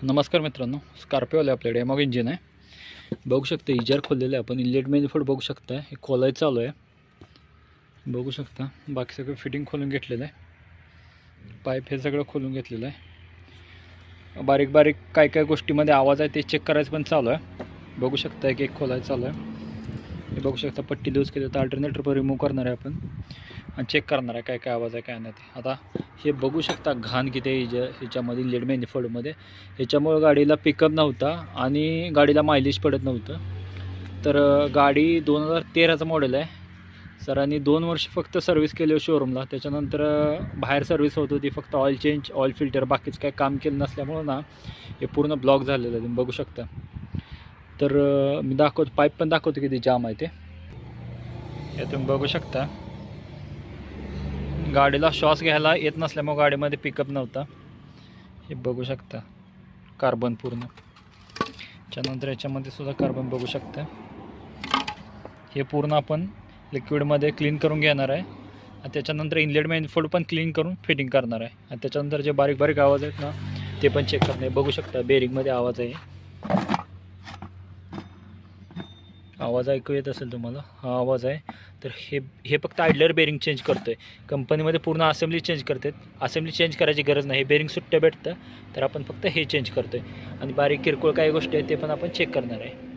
नमस्कार मित्रांनो, स्कॉर्पिओला आपल्याकडे मग इंजिन आहे. बघू शकता इजार खोललेलं आहे. आपण इनलेट मॅनिफोल्ड बघू शकता. हे खोलायचं चालू आहे. बघू शकता बाकी सगळं फिटिंग खोलून घेतलेलं आहे. पाईप हे सगळं खोलून घेतलेलं आहे. बारीक बारीक काय काय गोष्टीमध्ये आवाज आहे ते चेक करायचं पण चालू आहे. बघू शकता एक खोलायचं चालू आहे. हे बघू शकता पट्टी लूज केली तर अल्टरनेटर पण रिमूव्ह करणार आहे आपण आणि चेक करणार आहे काय काय आवाज आहे काय नाही ते. आता हे बघू शकता घाण किती आहे ह्याच्यामध्ये लेड मॅनिफोल्डमध्ये. ह्याच्यामुळं गाडीला पिकअप नव्हता आणि गाडीला मायलेज पडत नव्हतं. तर गाडी 2013चं मॉडेल आहे. सरांनी 2 वर्ष फक्त सर्व्हिस केली शोरूमला. त्याच्यानंतर बाहेर सर्व्हिस होत होती फक्त ऑइल चेंज ऑइल फिल्टर, बाकीचं काय काम केलं नसल्यामुळं ना हे पूर्ण ब्लॉक झालेलं आहे. तुम्ही बघू शकता. तर मी दाखवतो, पाईप पण दाखवतो किती जाम आहे ते. हे तुम्ही बघू शकता. गाडीला श्वास घ्यायला येत नसल्यामुळे गाडीमध्ये पिकअप नव्हता. हे बघू शकता कार्बन पूर्ण. त्याच्यानंतर याच्यामध्ये सुद्धा कार्बन बघू शकता. हे पूर्ण आपण लिक्विडमध्ये क्लीन करून घेणार आहे आणि त्याच्यानंतर इनलेट मॅनिफोल्ड पण क्लीन करून फिटिंग करणार आहे. आणि त्याच्यानंतर जे बारीक बारीक आवाज आहेत ना ते पण चेक करणार आहे. बघू शकता बेरिंगमध्ये आवाज आहे. आवाज ऐकू येत असेल तुम्हाला, हा आवाज आहे. तर हे फक्त आयडलर बेरिंग चेंज करतो आहे. कंपनीमध्ये पूर्ण असेंब्ली चेंज करतात. असेंब्ली चेंज करायची गरज नाही. हे बेरिंग सुट्टं भेटतं तर आपण फक्त हे चेंज करतो आहे आणि बारीक किरकोळ काही गोष्टी आहेत ते पण आपण चेक करणार आहे.